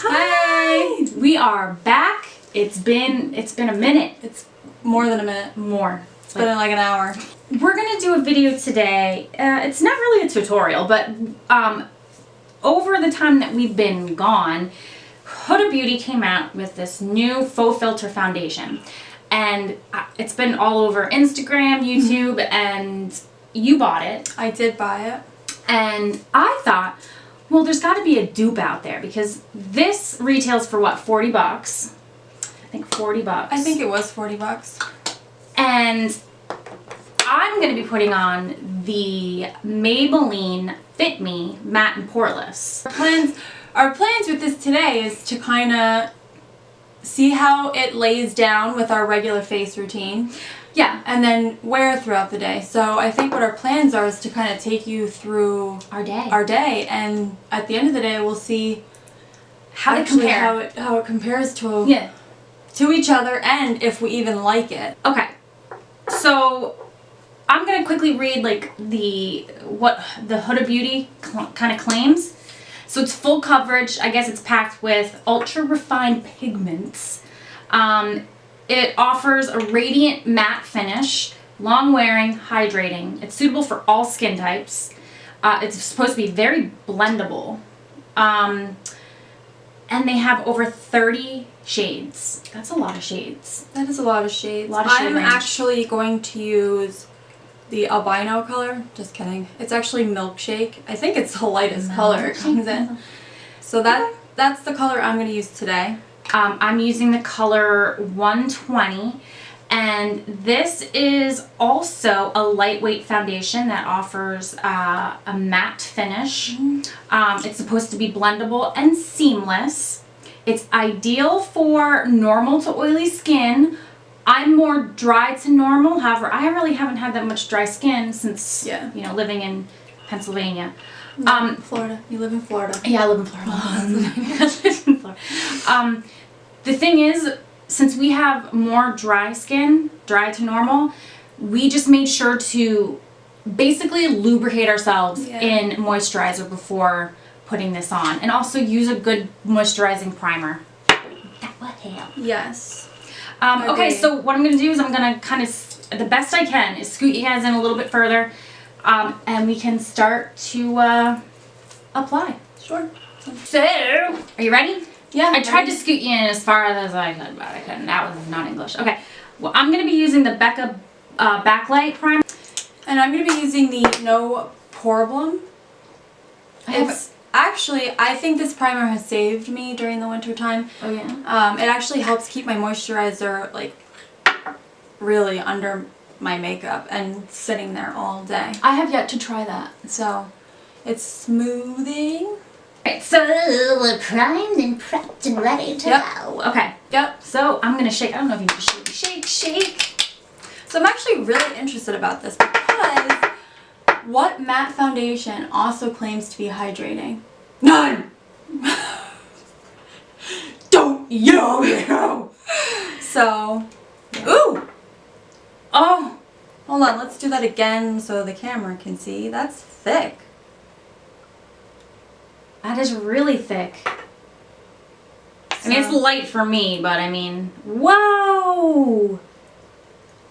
Hi! We are back. It's been a minute. It's more than a minute. More. It's been like an hour. We're gonna do a video today. It's not really a tutorial, but over the time that we've been gone, Huda Beauty came out with this new faux filter foundation. And it's been all over Instagram, YouTube, and you bought it. I did buy it. And I thought, well, there's got to be a dupe out there because this retails for what, 40 bucks? I think 40 bucks. I think it was 40 bucks. And I'm going to be putting on the Maybelline Fit Me Matte and Poreless. Our plans with this today is to kind of see how it lays down with our regular face routine. Yeah. And then wear throughout the day. So I think what our plans are is to kind of take you through our day. And at the end of the day, we'll see how it compares. How it compares to each other, and if we even like it. Okay. So I'm gonna quickly read like what the Huda Beauty kind of claims. So it's full coverage. I guess it's packed with ultra refined pigments. It offers a radiant matte finish, long wearing, hydrating. It's suitable for all skin types. It's supposed to be very blendable. And they have over 30 shades. That's a lot of shades. That is a lot of shades. I'm actually going to use the albino color. Just kidding. It's actually Milkshake. I think it's the lightest color it comes in. So that's the color I'm going to use today. I'm using the color 120, and this is also a lightweight foundation that offers a matte finish. It's supposed to be blendable and seamless. It's ideal for normal to oily skin. I'm more dry to normal. However, I really haven't had that much dry skin since living in Pennsylvania. Florida. You live in Florida. Yeah, I live in Florida. I live in Florida. The thing is, since we have more dry skin, dry to normal, we just made sure to basically lubricate ourselves in moisturizer before putting this on. And also use a good moisturizing primer. That will help. Yes. Okay, so what I'm going to do is I'm going to kind of, the best I can, is scoot you guys in a little bit further. And we can start to apply. Sure. So, are you ready? Yeah. I tried to scoot you in as far as I could, but I couldn't. That was not English. Okay. Well, I'm going to be using the Becca Backlight primer. And I'm going to be using the No Poreblem. I think this primer has saved me during the winter time. Oh, yeah? It actually helps keep my moisturizer, like, really under my makeup and sitting there all day. I have yet to try that. So, it's smoothing. Alright, so we're primed and prepped and ready to go. Okay. Yep. So I'm gonna shake. I don't know if you need to shake. Shake. So I'm actually really interested about this because what matte foundation also claims to be hydrating? None! Don't yo! So, ooh! Oh! Hold on, let's do that again so the camera can see. That's thick. That is really thick. I mean, it's light for me, but I mean, whoa!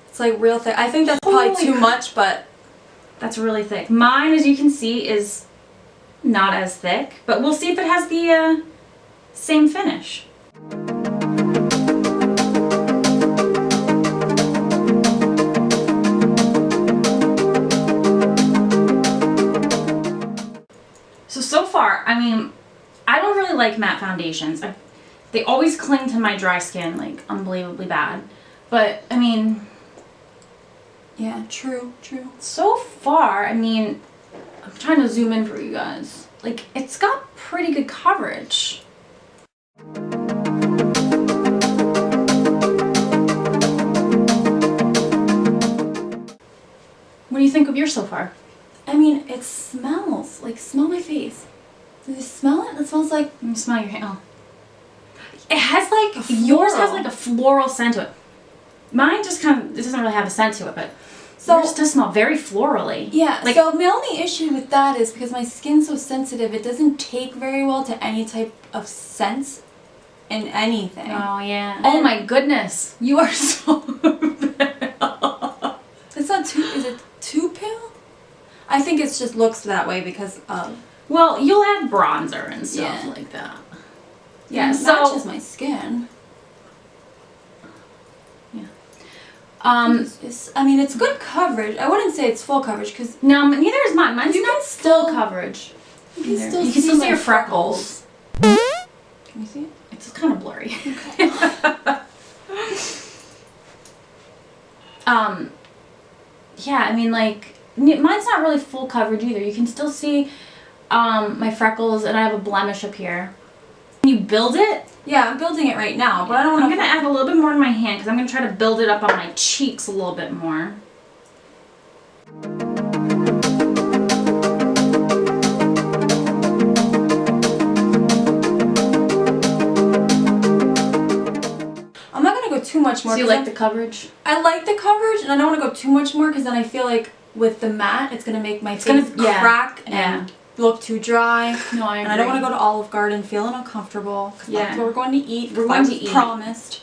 It's like real thick. I think that's probably too much, but that's really thick. Mine, as you can see, is not as thick, but we'll see if it has the same finish. So far, I mean, I don't really like matte foundations. They always cling to my dry skin, like, unbelievably bad. But, I mean... yeah, true. So far, I mean, I'm trying to zoom in for you guys. Like, it's got pretty good coverage. What do you think of yours so far? I mean, it smells. Like, smell my face. Do you smell it? It smells like... You smell your hand. Oh. It has like... Yours has like a floral scent to it. Mine just kind of... It doesn't really have a scent to it, but... So yours does smell very florally. Yeah, like, so my only issue with that is because my skin's so sensitive, it doesn't take very well to any type of scents in anything. Oh, yeah. Oh, my goodness. You are so pale. It's not too... Is it too pale? I think it just looks that way because of... Well, you'll have bronzer and stuff like that. Yeah, it so... matches my skin. Yeah. I mean, it's good coverage. I wouldn't say it's full coverage because... No, neither is mine. Mine's you not still coverage. You can You still see your freckles. Can you see it? It's kind of blurry. Okay. Yeah, I mean, like, mine's not really full coverage either. You can still see my freckles, and I have a blemish up here. Can you build it? Yeah, I'm building it right now, but I don't know. I'm going to add a little bit more in my hand because I'm going to try to build it up on my cheeks a little bit more. I'm not going to go too much more. Do you like the coverage? I like the coverage, and I don't want to go too much more because then I feel like with the matte, it's going to make my face crack and look too dry. No, I agree. And I don't want to go to Olive Garden feeling uncomfortable because that's what we're going to eat. We're going to eat. Promised.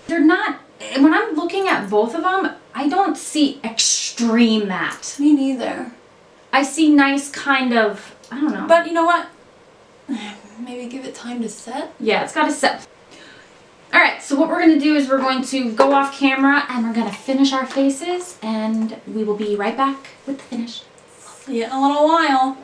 They're not, when I'm looking at both of them, I don't see extreme matte. Me neither. I see nice kind of, I don't know. But you know what? Maybe give it time to set. Yeah, it's got to set. Alright, so what we're going to do is we're going to go off camera and we're going to finish our faces and we will be right back with the finish. See you in a little while.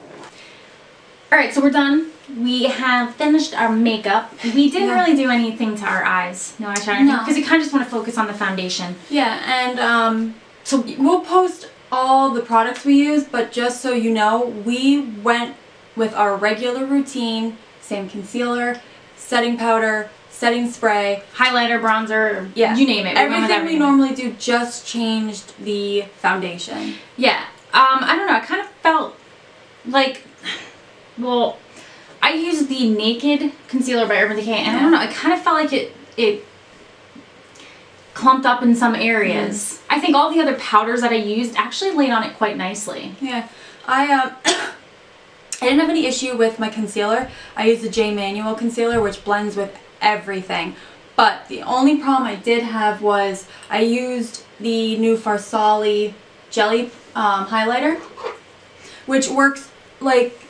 Alright, so we're done. We have finished our makeup. We didn't really do anything to our eyes. No eyeshadow. No. Because we kind of just want to focus on the foundation. Yeah, and so we'll post all the products we use, but just so you know, we went with our regular routine, same concealer, setting powder, setting spray, highlighter, bronzer, you name it. Everything we normally do, just changed the foundation. Yeah. I don't know. I kind of felt like, well, I used the Naked Concealer by Urban Decay, and I don't know. I kind of felt like it clumped up in some areas. I think all the other powders that I used actually laid on it quite nicely. Yeah. I didn't have any issue with my concealer. I used the J Manual concealer, which blends with everything. But the only problem I did have was I used the new Farsali Jelly highlighter, which works like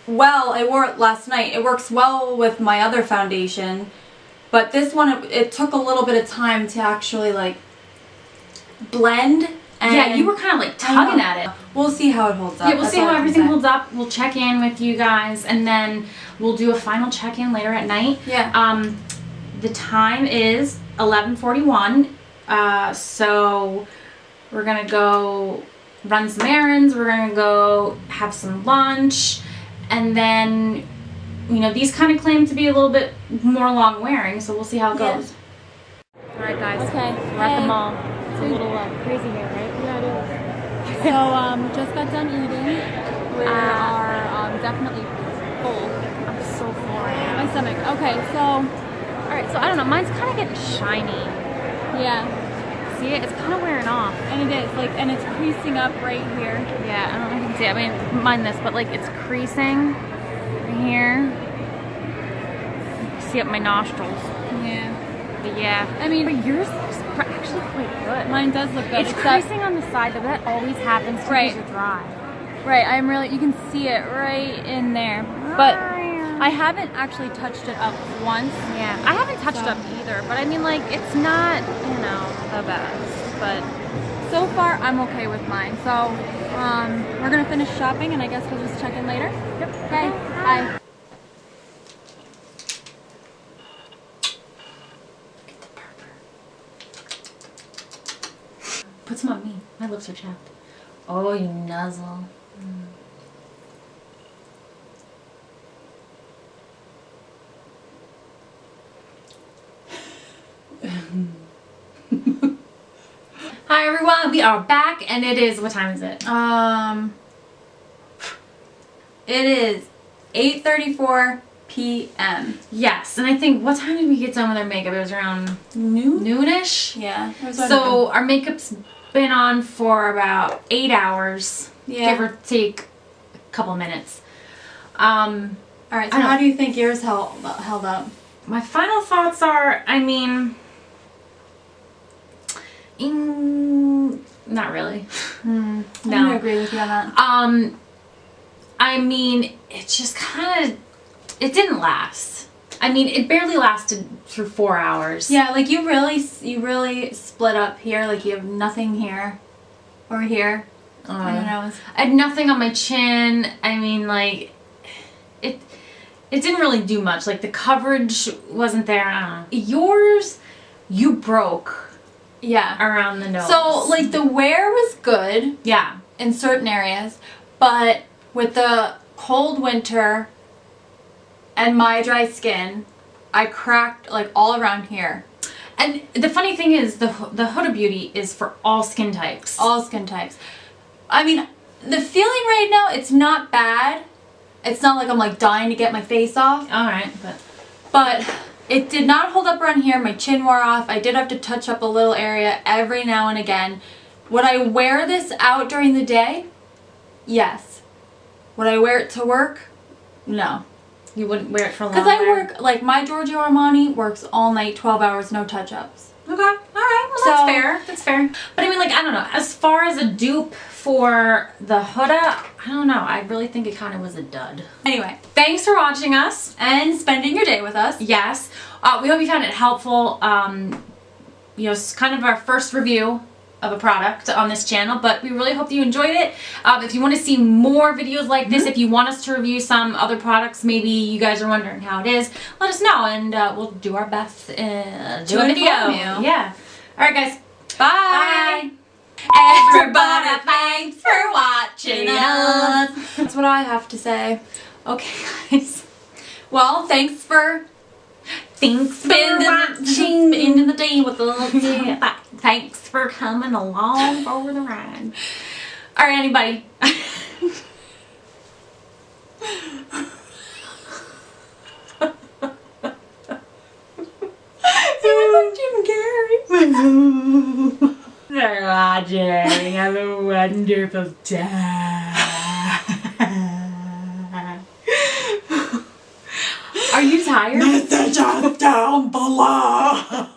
well. I wore it last night. It works well with my other foundation, but this one it took a little bit of time to actually like blend. And yeah, you were kind of like tugging at it. We'll see how it holds up. Yeah, we'll see how everything holds up. We'll check in with you guys, and then we'll do a final check-in later at night. Yeah. The time is 11:41, so we're gonna go run some errands. We're gonna go have some lunch, and then, you know, these kind of claim to be a little bit more long-wearing, so we'll see how it goes. All right, guys. Okay. We're at the mall. It's a little crazy here, right? Yeah, it is. So, just got done eating. We are definitely full. I'm so full right now. My stomach. Okay, so, alright, so I don't know. Mine's kind of getting shiny. yeah. See it? It's kind of wearing off. And it is, like, and it's creasing up right here. Yeah, I don't know if you can see it. I mean, mind this, but like it's creasing right here. See up my nostrils. Yeah. But yeah. I mean, but yours looks actually quite good. Mine does look good. It's creasing on the side, though. That always happens to right. because you're dry. Right, I'm really, you can see it right in there. But I haven't actually touched it up once. Yeah, I haven't touched up either, but I mean, like, it's not, you know, the best, but so far I'm okay with mine. So, we're gonna finish shopping and I guess we'll just check in later. Yep. Okay, bye. Put some on me. My lips are chapped. Oh, you nuzzle. Hi everyone, we are back, and it is, what time is it? It is 8:34 p.m. Yes, and I think, what time did we get done with our makeup? It was around Noon? noonish? Yeah. So our makeup's been on for about 8 hours, Yeah. give or take a couple minutes. Alright, so how do you think yours held up? My final thoughts are, I mean, not really. I'm No. gonna agree with you on that. I mean, it just kind of, it didn't last. I mean, it barely lasted through 4 hours. Yeah, like you really split up here. Like you have nothing here or here on your nose. I had nothing on my chin. I mean, like, it didn't really do much. Like, the coverage wasn't there. I don't know. Yours, you broke Yeah. around the nose. So like the wear was good yeah. in certain areas, but with the cold winter and my dry skin, I cracked like all around here. And the funny thing is, the Huda Beauty is for all skin types. All skin types. I mean, the feeling right now, it's not bad. It's not like I'm like dying to get my face off. Alright, But it did not hold up around here. My chin wore off. I did have to touch up a little area every now and again. Would I wear this out during the day? Yes. Would I wear it to work? No. you wouldn't wear it for longer. Because I work, like my Giorgio Armani works all night, 12 hours, no touch-ups. Okay, alright, well So- that's fair. That's fair. But I mean, like, I don't know. As far as a dupe for the Huda, I don't know. I really think it kind of was a dud. Anyway, Thanks for watching us. and spending your day with us. Yes. We hope you found it helpful. You know, it's kind of our first review of a product on this channel, but we really hope you enjoyed it. If you want to see more videos like this, if you want us to review some other products, maybe you guys are wondering how it is, let us know, and we'll do our best do a video. inform you. Yeah. All right, guys. Bye. Everybody, thanks for watching us. That's what I have to say. Okay, guys. Well, thanks for Spending the day with us. Thanks for coming along for the ride. All right, anybody. Jim Carrey. They're watching. Have a wonderful time. Are you tired? Messages down below.